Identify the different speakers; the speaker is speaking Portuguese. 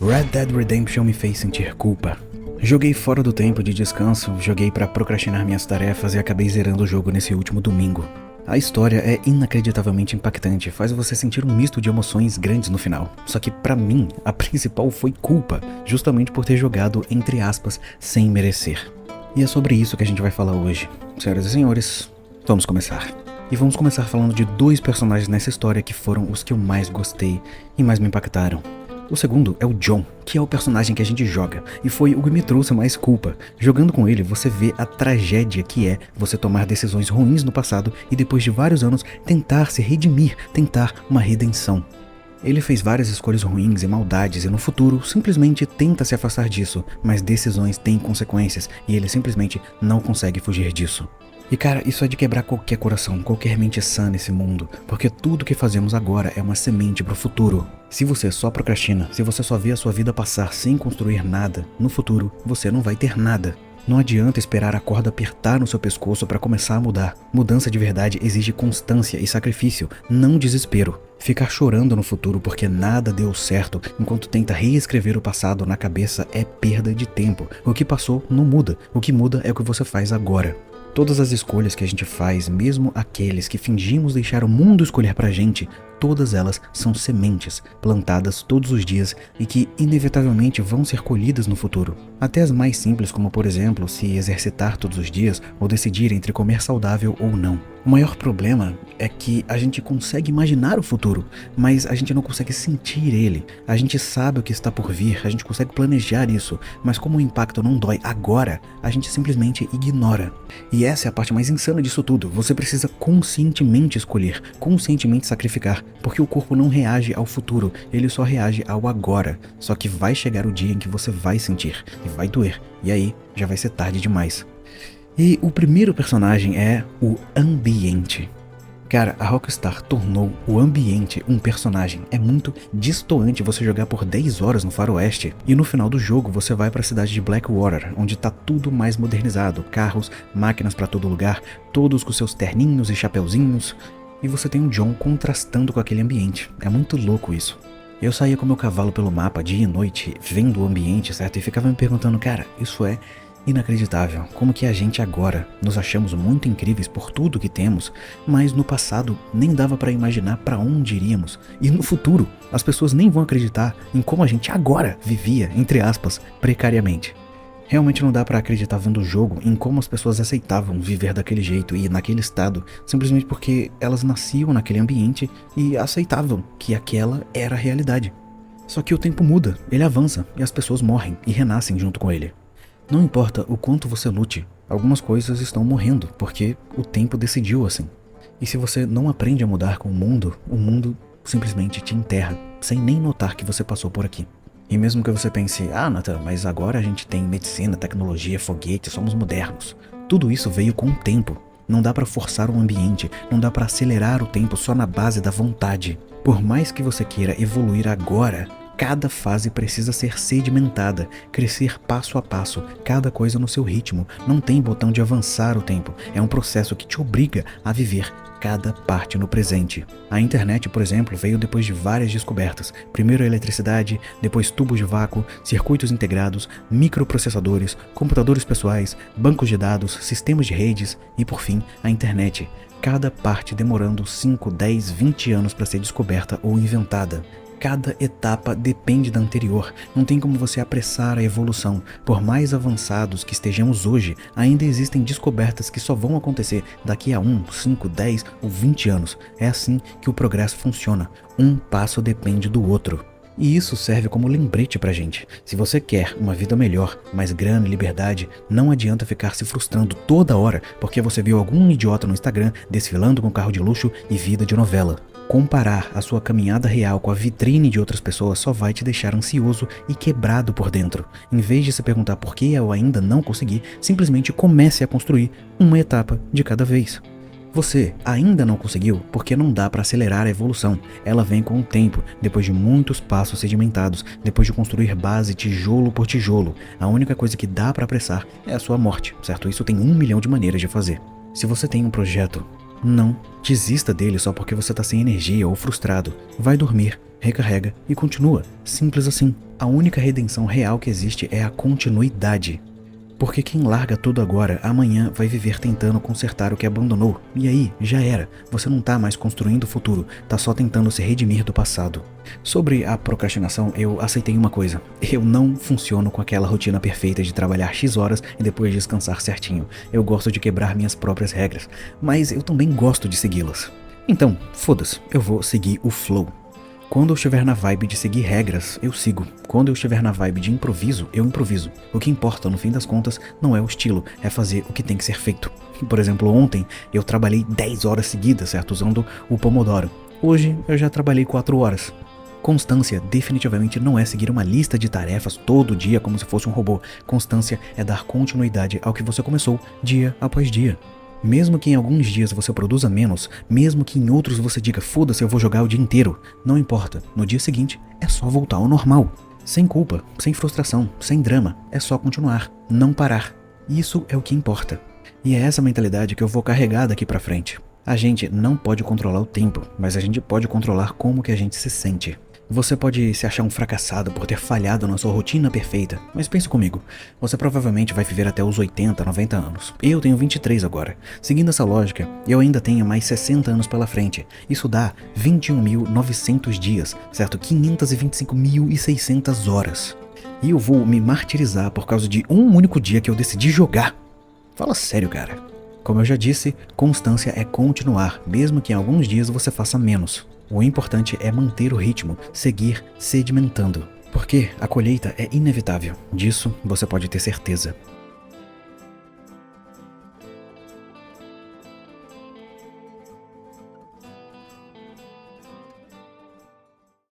Speaker 1: Red Dead Redemption me fez sentir culpa. Joguei fora do tempo de descanso, joguei pra procrastinar minhas tarefas e acabei zerando o jogo nesse último domingo. A história é inacreditavelmente impactante, faz você sentir um misto de emoções grandes no final. Só que pra mim, a principal foi culpa, justamente por ter jogado, entre aspas, sem merecer. E é sobre isso que a gente vai falar hoje. Senhoras e senhores, vamos começar. E vamos começar falando de dois personagens nessa história que foram os que eu mais gostei e mais me impactaram. O segundo é o John, que é o personagem que a gente joga, e foi o que me trouxe mais culpa. Jogando com ele, você vê a tragédia que é você tomar decisões ruins no passado e depois de vários anos tentar se redimir, tentar uma redenção. Ele fez várias escolhas ruins e maldades e no futuro simplesmente tenta se afastar disso, mas decisões têm consequências e ele simplesmente não consegue fugir disso. E cara, isso é de quebrar qualquer coração, qualquer mente sã nesse mundo, porque tudo que fazemos agora é uma semente pro futuro. Se você só procrastina, se você só vê a sua vida passar sem construir nada, no futuro você não vai ter nada. Não adianta esperar a corda apertar no seu pescoço para começar a mudar. Mudança de verdade exige constância e sacrifício, não desespero. Ficar chorando no futuro porque nada deu certo enquanto tenta reescrever o passado na cabeça é perda de tempo. O que passou não muda, o que muda é o que você faz agora. Todas as escolhas que a gente faz, mesmo aqueles que fingimos deixar o mundo escolher pra gente, todas elas são sementes plantadas todos os dias e que inevitavelmente vão ser colhidas no futuro. Até as mais simples, como por exemplo, se exercitar todos os dias ou decidir entre comer saudável ou não. O maior problema é que a gente consegue imaginar o futuro, mas a gente não consegue sentir ele. A gente sabe o que está por vir, a gente consegue planejar isso, mas como o impacto não dói agora, a gente simplesmente ignora. E essa é a parte mais insana disso tudo. Você precisa conscientemente escolher, conscientemente sacrificar, porque o corpo não reage ao futuro, ele só reage ao agora. Só que vai chegar o dia em que você vai sentir, e vai doer, e aí já vai ser tarde demais. E o primeiro personagem é o ambiente. Cara, a Rockstar tornou o ambiente um personagem. É muito destoante você jogar por 10 horas no faroeste e no final do jogo você vai para a cidade de Blackwater, onde tá tudo mais modernizado, carros, máquinas para todo lugar, todos com seus terninhos e chapeuzinhos, e você tem o John contrastando com aquele ambiente. É muito louco isso. Eu saía com meu cavalo pelo mapa dia e noite, vendo o ambiente, certo? E ficava me perguntando, cara, isso é inacreditável, como que a gente agora nos achamos muito incríveis por tudo que temos, mas no passado nem dava pra imaginar pra onde iríamos, e no futuro as pessoas nem vão acreditar em como a gente agora vivia, entre aspas, precariamente. Realmente não dá pra acreditar vendo o jogo em como as pessoas aceitavam viver daquele jeito e naquele estado, simplesmente porque elas nasciam naquele ambiente e aceitavam que aquela era a realidade. Só que o tempo muda, ele avança e as pessoas morrem e renascem junto com ele. Não importa o quanto você lute, algumas coisas estão morrendo, porque o tempo decidiu assim. E se você não aprende a mudar com o mundo simplesmente te enterra, sem nem notar que você passou por aqui. E mesmo que você pense, Nathan, mas agora a gente tem medicina, tecnologia, foguete, somos modernos. Tudo isso veio com o tempo. Não dá pra forçar o ambiente, não dá pra acelerar o tempo só na base da vontade. Por mais que você queira evoluir agora, cada fase precisa ser sedimentada, crescer passo a passo, cada coisa no seu ritmo. Não tem botão de avançar o tempo, é um processo que te obriga a viver cada parte no presente. A internet, por exemplo, veio depois de várias descobertas. Primeiro a eletricidade, depois tubos de vácuo, circuitos integrados, microprocessadores, computadores pessoais, bancos de dados, sistemas de redes e, por fim, a internet. Cada parte demorando 5, 10, 20 anos para ser descoberta ou inventada. Cada etapa depende da anterior, não tem como você apressar a evolução. Por mais avançados que estejamos hoje, ainda existem descobertas que só vão acontecer daqui a 1, 5, 10 ou 20 anos. É assim que o progresso funciona, um passo depende do outro. E isso serve como lembrete pra gente. Se você quer uma vida melhor, mais grana e liberdade, não adianta ficar se frustrando toda hora porque você viu algum idiota no Instagram desfilando com carro de luxo e vida de novela. Comparar a sua caminhada real com a vitrine de outras pessoas só vai te deixar ansioso e quebrado por dentro. Em vez de se perguntar por que eu ainda não consegui, simplesmente comece a construir uma etapa de cada vez. Você ainda não conseguiu porque não dá para acelerar a evolução. Ela vem com o tempo, depois de muitos passos sedimentados, depois de construir base tijolo por tijolo. A única coisa que dá para apressar é a sua morte, certo? Isso tem 1 milhão de maneiras de fazer. Se você tem um projeto, não desista dele só porque você está sem energia ou frustrado. Vai dormir, recarrega e continua. Simples assim. A única redenção real que existe é a continuidade. Porque quem larga tudo agora, amanhã vai viver tentando consertar o que abandonou. E aí, já era. Você não tá mais construindo o futuro, tá só tentando se redimir do passado. Sobre a procrastinação, eu aceitei uma coisa. Eu não funciono com aquela rotina perfeita de trabalhar X horas e depois descansar certinho. Eu gosto de quebrar minhas próprias regras, mas eu também gosto de segui-las. Então, foda-se, eu vou seguir o flow. Quando eu estiver na vibe de seguir regras, eu sigo. Quando eu estiver na vibe de improviso, eu improviso. O que importa, no fim das contas, não é o estilo, é fazer o que tem que ser feito. Por exemplo, ontem eu trabalhei 10 horas seguidas, certo? Usando o Pomodoro. Hoje eu já trabalhei 4 horas. Constância definitivamente não é seguir uma lista de tarefas todo dia como se fosse um robô. Constância é dar continuidade ao que você começou dia após dia. Mesmo que em alguns dias você produza menos, mesmo que em outros você diga foda-se, eu vou jogar o dia inteiro, não importa, no dia seguinte é só voltar ao normal. Sem culpa, sem frustração, sem drama, é só continuar, não parar. Isso é o que importa. E é essa mentalidade que eu vou carregar daqui pra frente. A gente não pode controlar o tempo, mas a gente pode controlar como que a gente se sente. Você pode se achar um fracassado por ter falhado na sua rotina perfeita, mas pense comigo, você provavelmente vai viver até os 80, 90 anos. Eu tenho 23 agora. Seguindo essa lógica, eu ainda tenho mais 60 anos pela frente. Isso dá 21.900 dias, certo? 525.600 horas. E eu vou me martirizar por causa de um único dia que eu decidi jogar. Fala sério, cara. Como eu já disse, constância é continuar, mesmo que em alguns dias você faça menos. O importante é manter o ritmo, seguir sedimentando. Porque a colheita é inevitável. Disso você pode ter certeza.